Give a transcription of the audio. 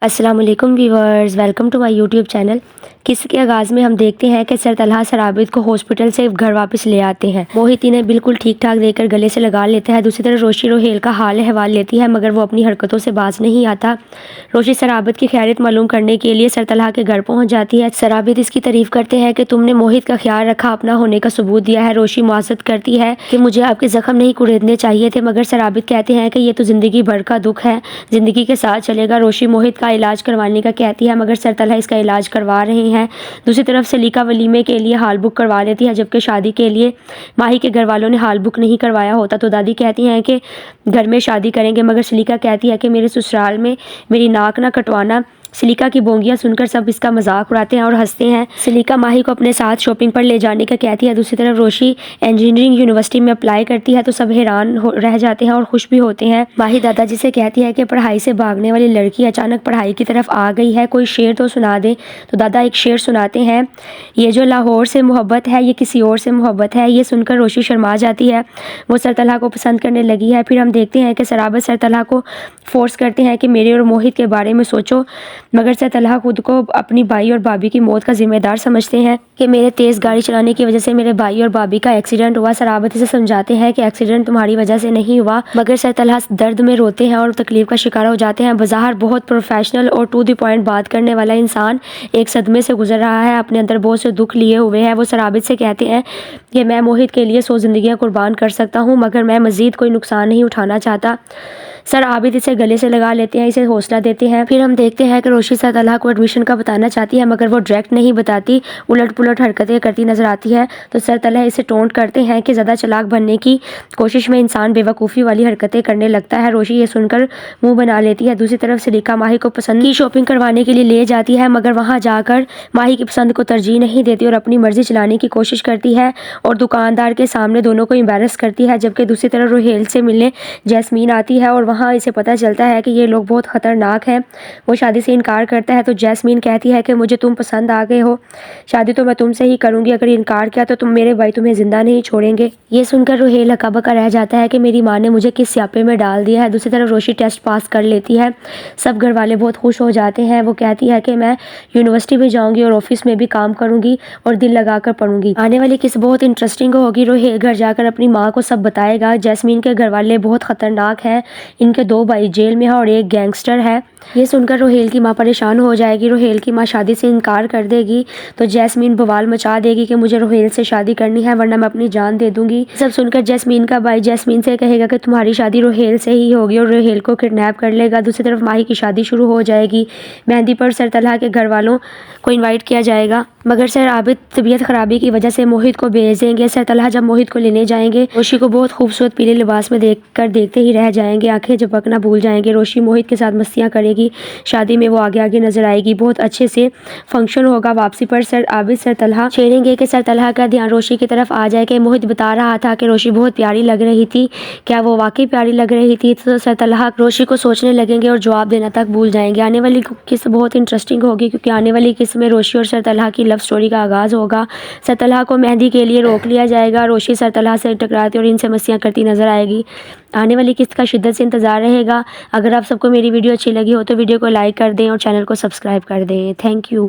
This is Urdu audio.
السلام علیکم viewers, welcome to my YouTube channel. قصے کے آغاز میں ہم دیکھتے ہیں کہ سر طلحہ سر عابد کو ہاسپٹل سے گھر واپس لے آتے ہیں۔ موہت انہیں بالکل ٹھیک ٹھاک دیکھ کر گلے سے لگا لیتا ہے۔ دوسری طرف روشی روہیل کا حال احوال لیتی ہے مگر وہ اپنی حرکتوں سے باز نہیں آتا۔ روشی سر عابد کی خیریت معلوم کرنے کے لیے سر طلحہ کے گھر پہنچ جاتی ہے۔ سر عابد اس کی تعریف کرتے ہیں کہ تم نے موہت کا خیال رکھا، اپنا ہونے کا ثبوت دیا ہے۔ روشی معذرت کرتی ہے کہ مجھے آپ کے زخم نہیں کریدنے چاہیے تھے، مگر سر عابد کہتے ہیں کہ یہ تو زندگی بھر کا دکھ ہے، زندگی کے ساتھ چلے گا۔ روشی موہت کا علاج کروانے کا کہتی ہے مگر سر طلحہ اس کا علاج کروا رہے ہیں۔ دوسری طرف سلیقہ ولیمے کے لیے ہال بک کروا لیتی ہے، جبکہ شادی کے لیے ماہی کے گھر والوں نے ہال بک نہیں کروایا ہوتا تو دادی کہتی ہیں کہ گھر میں شادی کریں گے، مگر سلیقہ کہتی ہے کہ میرے سسرال میں میری ناک نہ کٹوانا۔ سلیقہ کی بونگیاں سن کر سب اس کا مذاق اڑاتے ہیں اور ہنستے ہیں۔ سلیقہ ماہی کو اپنے ساتھ شاپنگ پر لے جانے کا کہتی ہے۔ دوسری طرف روشی انجینئرنگ یونیورسٹی میں اپلائی کرتی ہے تو سب حیران رہ جاتے ہیں اور خوش بھی ہوتے ہیں۔ ماہی دادا جی سے کہتی ہے کہ پڑھائی سے بھاگنے والی لڑکی اچانک پڑھائی کی طرف آ گئی ہے، کوئی شعر تو سنا دیں۔ تو دادا ایک شعر سناتے ہیں، یہ جو لاہور سے محبت ہے یہ کسی اور سے محبت ہے۔ یہ سن کر روشی شرما جاتی ہے، وہ سر طلحہ کو پسند کرنے لگی ہے۔ پھر ہم دیکھتے ہیں کہ سر عابد سر طلحہ کو فورس کرتے ہیں کہ میرے اور موہت کے بارے میں سوچو، مگر سر طلحہ خود کو اپنی بھائی اور بھابھی کی موت کا ذمہ دار سمجھتے ہیں کہ میرے تیز گاڑی چلانے کی وجہ سے میرے بھائی اور بھابھی کا ایکسیڈنٹ ہوا۔ سر عابد اسے سمجھاتے ہیں کہ ایکسیڈنٹ تمہاری وجہ سے نہیں ہوا، مگر سر طلحہ درد میں روتے ہیں اور تکلیف کا شکار ہو جاتے ہیں۔ بظاہر بہت پروفیشنل اور ٹو دی پوائنٹ بات کرنے والا انسان ایک صدمے سے گزر رہا ہے، اپنے اندر بہت سے دکھ لیے ہوئے ہے۔ وہ سر عابد سے کہتے ہیں کہ میں موہت کے لیے 100 زندگیاں قربان کر سکتا ہوں، مگر میں مزید کوئی نقصان نہیں اٹھانا چاہتا۔ سر عابد اسے گلے سے لگا لیتے ہیں، اسے حوصلہ دیتے ہیں۔ پھر ہم دیکھتے ہیں کہ روشی سر طلحہ کو ایڈمیشن کا بتانا چاہتی ہے مگر وہ ڈائریکٹ نہیں بتاتی، الٹ پلٹ حرکتیں کرتی نظر آتی ہے تو سر طلحہ اسے ٹونٹ کرتے ہیں کہ زیادہ چالاک بننے کی کوشش میں انسان بے وقوفی والی حرکتیں کرنے لگتا ہے۔ روشی یہ سن کر منہ بنا لیتی ہے۔ دوسری طرف سلیقہ ماہی کو پسند کی شاپنگ کروانے کے لیے لے جاتی ہے مگر وہاں جا کر ماہی کی پسند کو ترجیح نہیں دیتی اور اپنی مرضی چلانے کی کوشش کرتی ہے اور دکاندار کے سامنے دونوں کو امبیرس کرتی ہے۔ جبکہ دوسری طرف روہیل سے ملنے جیسمین آتی ہے اور وہاں اسے پتہ چلتا ہے کہ یہ لوگ بہت خطرناک ہیں۔ وہ شادی سے انکار کرتا ہے تو جیسمین کہتی ہے کہ مجھے تم پسند آ گئے ہو، شادی تو میں تم سے ہی کروں گی، اگر انکار کیا تو میرے بھائی تمہیں زندہ نہیں چھوڑیں گے۔ یہ سن کر روہیل ہکا بکا رہ جاتا ہے کہ میری ماں نے مجھے کس سیاپے میں ڈال دیا ہے۔ دوسری طرف روشی ٹیسٹ پاس کر لیتی ہے، سب گھر والے بہت خوش ہو جاتے ہیں۔ وہ کہتی ہے کہ میں یونیورسٹی بھی جاؤں گی اور آفس میں بھی کام کروں گی اور دل لگا کر پڑھوں گی۔ آنے والی قصہ بہت انٹرسٹنگ ہوگی۔ روہیل گھر جا کر اپنی ماں کو سب بتائے گا۔ جیسمین کے گھر والے بہت خطرناک ہیں، ان کے 2 بھائی جیل میں ہیں اور ایک گینگسٹر ہے۔ یہ سن کر روہیل کی ماں پریشان ہو جائے گی۔ روہیل کی ماں شادی سے انکار کر دے گی تو جیسمین بوال مچا دے گی کہ مجھے روہیل سے شادی کرنی ہے ورنہ میں اپنی جان دے دوں گی۔ سب سن کر جیسمین کا بھائی جیسمین سے کہے گا کہ تمہاری شادی روہیل سے ہی ہوگی اور روہیل کو کڈنیپ کر لے گا۔ دوسری طرف ماہی کی شادی شروع ہو جائے گی، مہندی پر سر طلحہ کے گھر والوں کو انوائٹ کیا جائے گا مگر سر عابد طبیعت خرابی کی وجہ سے موہت کو بھیج دیں گے۔ سر طلحہ جب موہت کو لینے جائیں گے روشی کو بہت خوبصورت پیلے لباس میں دیکھ کر دیکھتے ہی رہ جائیں گے، آنکھیں جھپکنا بھول جائیں گے۔ روشی موہت کے ساتھ مستیاں کرے گی، شادی میں وہ آگے آگے نظر آئے گی، بہت اچھے سے فنکشن ہوگا۔ واپسی پر سر عابد سر طلحہ چھیڑیں گے کہ سر طلحہ کا دھیان روشی کی طرف آ جائے کہ موہت بتا رہا تھا کہ روشی بہت پیاری لگ رہی تھی، کیا وہ واقعی پیاری لگ رہی تھی؟ تو سر طلحہ روشی کو سوچنے لگیں گے اور جواب دینا تک بھول جائیں گے۔ آنے والی قصہ بہت انٹرسٹنگ ہوگی کیونکہ آنے والی قصہ میں روشی اور سر طلحہ کی لو سٹوری کا آغاز ہوگا۔ سر طلحہ کو مہندی کے لیے روک لیا جائے گا، روشی سر طلحہ سے ٹکراتی اور ان سے مستیاں کرتی نظر آئے گی۔ آنے والی قسط کا شدت سے انتظار رہے گا۔ اگر آپ سب کو میری ویڈیو اچھی لگی ہو تو ویڈیو کو لائک کر دیں اور چینل کو سبسکرائب کر دیں۔ Thank you.